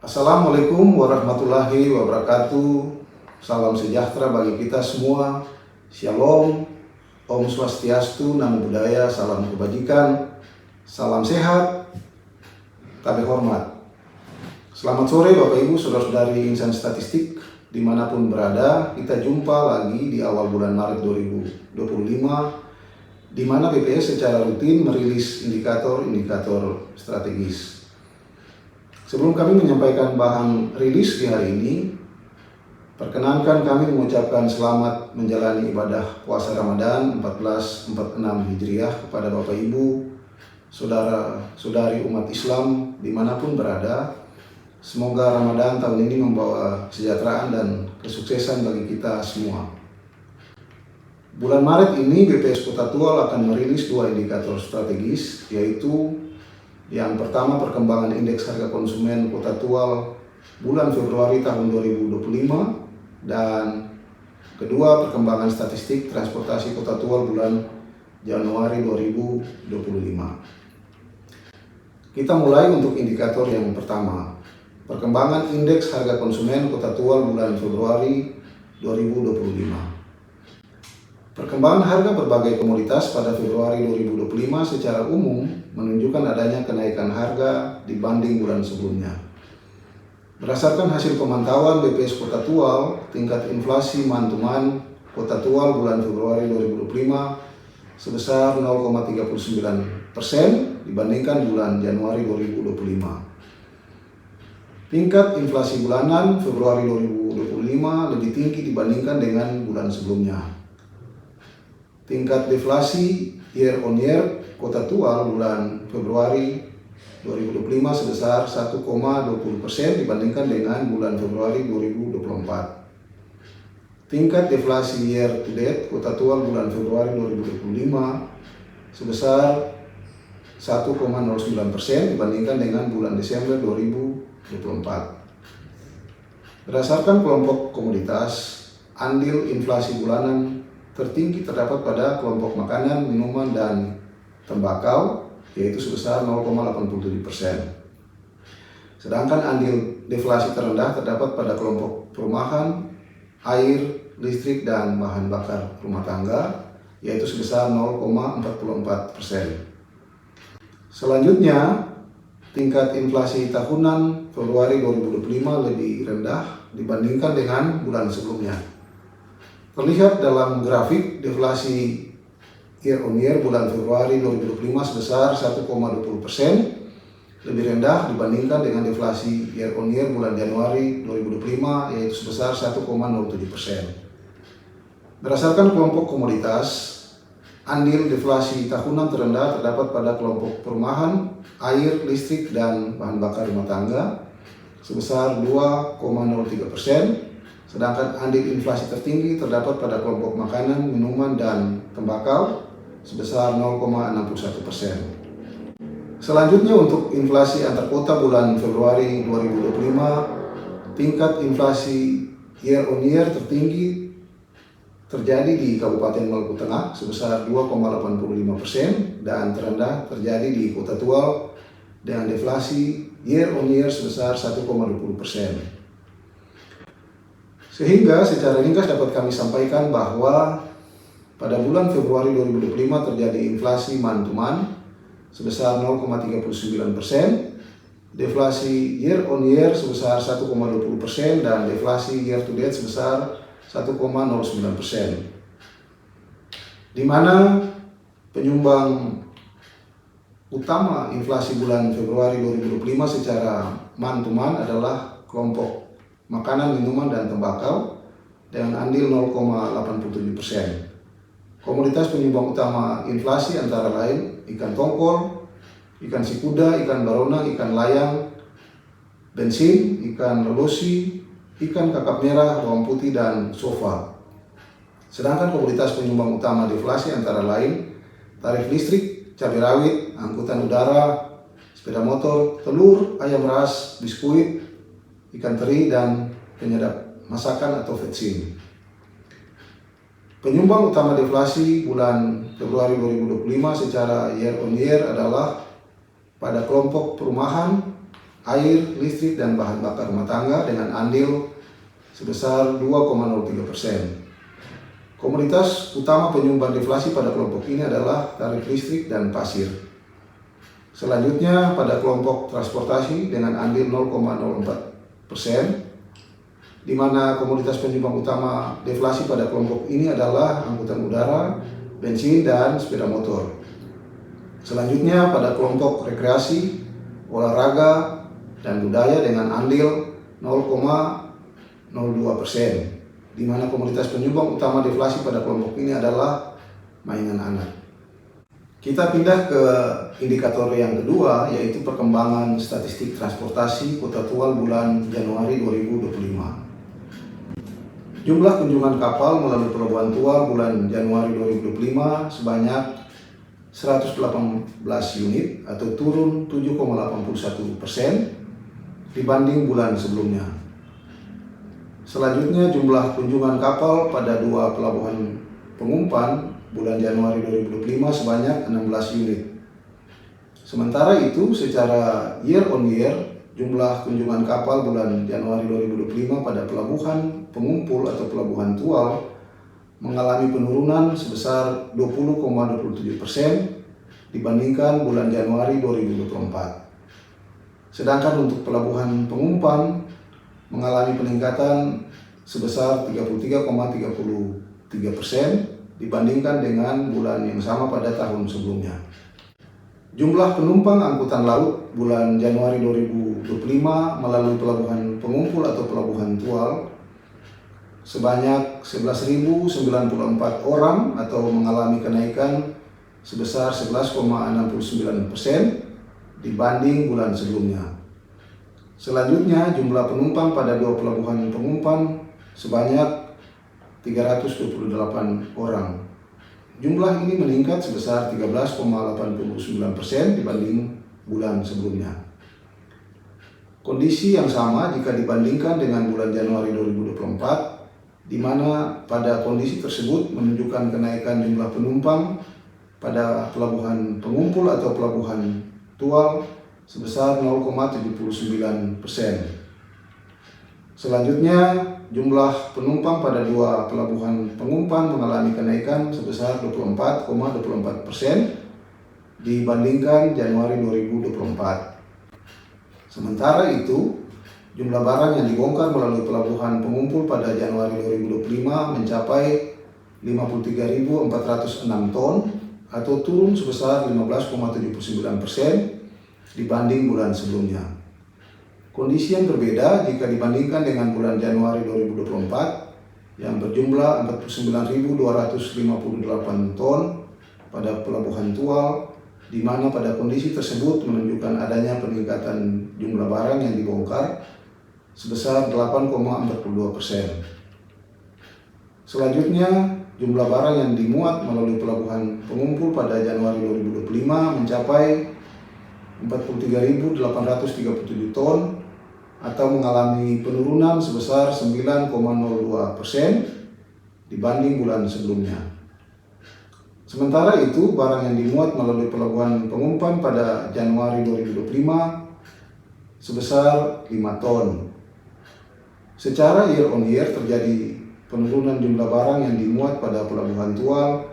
Assalamualaikum warahmatullahi wabarakatuh. Salam sejahtera bagi kita semua. Shalom, Om Swastiastu, Namo Buddhaya, salam kebajikan, salam sehat, tabe hormat. Selamat sore Bapak Ibu, Saudara-saudari insan statistik dimanapun berada. Kita jumpa lagi di awal bulan Maret 2025, di mana BPS secara rutin merilis indikator-indikator strategis. Sebelum kami menyampaikan bahan rilis di hari ini, perkenankan kami mengucapkan selamat menjalani ibadah puasa Ramadan 1446 Hijriah kepada Bapak Ibu, saudara-saudari umat Islam dimanapun berada. Semoga Ramadan tahun ini membawa kesejahteraan dan kesuksesan bagi kita semua. Bulan Maret ini BPS Kota Tual akan merilis dua indikator strategis, yaitu yang pertama perkembangan indeks harga konsumen Kota Tual bulan Februari tahun 2025, dan kedua perkembangan statistik transportasi Kota Tual bulan Januari 2025. Kita mulai untuk indikator yang pertama, perkembangan indeks harga konsumen Kota Tual bulan Februari 2025. Perkembangan harga berbagai komoditas pada Februari 2025 secara umum menunjukkan adanya kenaikan harga dibanding bulan sebelumnya. Berdasarkan hasil pemantauan BPS Kota Tual, tingkat inflasi month-to-month Kota Tual bulan Februari 2025 sebesar 0,39% dibandingkan bulan Januari 2025. Tingkat inflasi bulanan Februari 2025 lebih tinggi dibandingkan dengan bulan sebelumnya. Tingkat deflasi year on year Kota Tual bulan Februari 2025 sebesar 1,20% dibandingkan dengan bulan Februari 2024. Tingkat deflasi year to date Kota Tual bulan Februari 2025 sebesar 1,09% dibandingkan dengan bulan Desember 2024. Berdasarkan kelompok komoditas, andil inflasi bulanan tertinggi terdapat pada kelompok makanan, minuman, dan tembakau, yaitu sebesar 0,87%. Sedangkan andil deflasi terendah terdapat pada kelompok perumahan, air, listrik, dan bahan bakar rumah tangga, yaitu sebesar 0,44%. Selanjutnya, tingkat inflasi tahunan Februari 2025 lebih rendah dibandingkan dengan bulan sebelumnya. Terlihat dalam grafik, deflasi year on year bulan Februari 2025 sebesar 1,20%, lebih rendah dibandingkan dengan deflasi year on year bulan Januari 2025 yaitu sebesar 1,07%. Berdasarkan kelompok komoditas, andil deflasi tahunan terendah terdapat pada kelompok perumahan, air, listrik, dan bahan bakar rumah tangga sebesar 2,03%. Sedangkan andil inflasi tertinggi terdapat pada kelompok makanan, minuman, dan tembakau sebesar 0,61%. Selanjutnya untuk inflasi antar kota bulan Februari 2025, tingkat inflasi year on year tertinggi terjadi di Kabupaten Maluku Tengah sebesar 2,85% dan terendah terjadi di Kota Tual dengan deflasi year on year sebesar 1,20%. Sehingga secara ringkas dapat kami sampaikan bahwa pada bulan Februari 2025 terjadi inflasi month-to-month sebesar 0,39%, deflasi year on year sebesar 1,20% dan deflasi year to date sebesar 1,09%. Di mana penyumbang utama inflasi bulan Februari 2025 secara month-to-month adalah kelompok makanan, minuman, dan tembakau dengan andil 0,87%. Komoditas penyumbang utama inflasi antara lain ikan tongkol, ikan sikuda, ikan barona, ikan layang, bensin, ikan lolosi, ikan kakap merah, bawang putih, dan sofa. Sedangkan komoditas penyumbang utama deflasi antara lain tarif listrik, cabai rawit, angkutan udara, sepeda motor, telur, ayam ras, biskuit, ikan teri, dan penyedap masakan atau vetsin. Penyumbang utama deflasi bulan Februari 2025 secara year on year adalah pada kelompok perumahan, air, listrik, dan bahan bakar rumah tangga dengan andil sebesar 2,03%. Komoditas utama penyumbang deflasi pada kelompok ini adalah tarif listrik dan pasir. Selanjutnya pada kelompok transportasi dengan andil 0,04%, di mana komoditas penyumbang utama deflasi pada kelompok ini adalah angkutan udara, bensin, dan sepeda motor. Selanjutnya pada kelompok rekreasi, olahraga, dan budaya dengan andil 0,02%, di mana komoditas penyumbang utama deflasi pada kelompok ini adalah mainan anak. Kita pindah ke indikator yang kedua, yaitu perkembangan statistik transportasi Kota Tual bulan Januari 2025. Jumlah kunjungan kapal melalui Pelabuhan Tual bulan Januari 2025 sebanyak 118 unit atau turun 7,81% dibanding bulan sebelumnya. Selanjutnya jumlah kunjungan kapal pada dua pelabuhan pengumpan bulan Januari 2025 sebanyak 16 unit. Sementara itu secara year on year, jumlah kunjungan kapal bulan Januari 2025 pada pelabuhan pengumpul atau Pelabuhan Tual mengalami penurunan sebesar 20,27% dibandingkan bulan Januari 2024. Sedangkan untuk pelabuhan pengumpan mengalami peningkatan sebesar 33,33% dibandingkan dengan bulan yang sama pada tahun sebelumnya. Jumlah penumpang angkutan laut bulan Januari 2025 melalui pelabuhan pengumpul atau Pelabuhan Tual sebanyak 11.094 orang atau mengalami kenaikan sebesar 11,69% dibanding bulan sebelumnya. Selanjutnya jumlah penumpang pada dua pelabuhan pengumpan sebanyak 328 orang. Jumlah ini meningkat sebesar 13,89% dibanding bulan sebelumnya. Kondisi yang sama jika dibandingkan dengan bulan Januari 2024, di mana pada kondisi tersebut menunjukkan kenaikan jumlah penumpang pada pelabuhan pengumpul atau Pelabuhan Tual sebesar 0,79%. Selanjutnya, jumlah penumpang pada dua pelabuhan pengumpan mengalami kenaikan sebesar 24,24% dibandingkan Januari 2024. Sementara itu, jumlah barang yang dibongkar melalui pelabuhan pengumpul pada Januari 2025 mencapai 53.406 ton atau turun sebesar 15,79% dibanding bulan sebelumnya. Kondisi yang berbeda jika dibandingkan dengan bulan Januari 2024 yang berjumlah 49.258 ton pada Pelabuhan Tual, di mana pada kondisi tersebut menunjukkan adanya peningkatan jumlah barang yang dibongkar sebesar 8,42%. Selanjutnya, jumlah barang yang dimuat melalui pelabuhan pengumpul pada Januari 2025 mencapai 43.837 ton atau mengalami penurunan sebesar 9,02% dibanding bulan sebelumnya. Sementara itu, barang yang dimuat melalui pelabuhan pengumpan pada Januari 2025 sebesar 5 ton. Secara year on year terjadi penurunan jumlah barang yang dimuat pada Pelabuhan Tual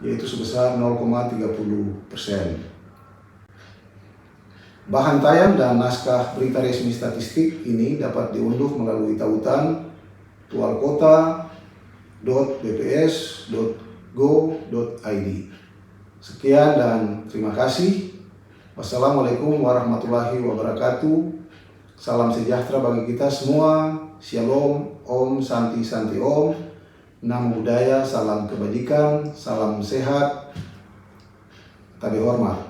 yaitu sebesar 0,30%. Bahan tayang dan naskah berita resmi statistik ini dapat diunduh melalui tautan tualkota.bps.go.id. Sekian dan terima kasih. Wassalamualaikum warahmatullahi wabarakatuh. Salam sejahtera bagi kita semua. Shalom, Om, Santi, Santi Om. Namo Buddhaya, salam kebajikan, salam sehat, tabi hormat.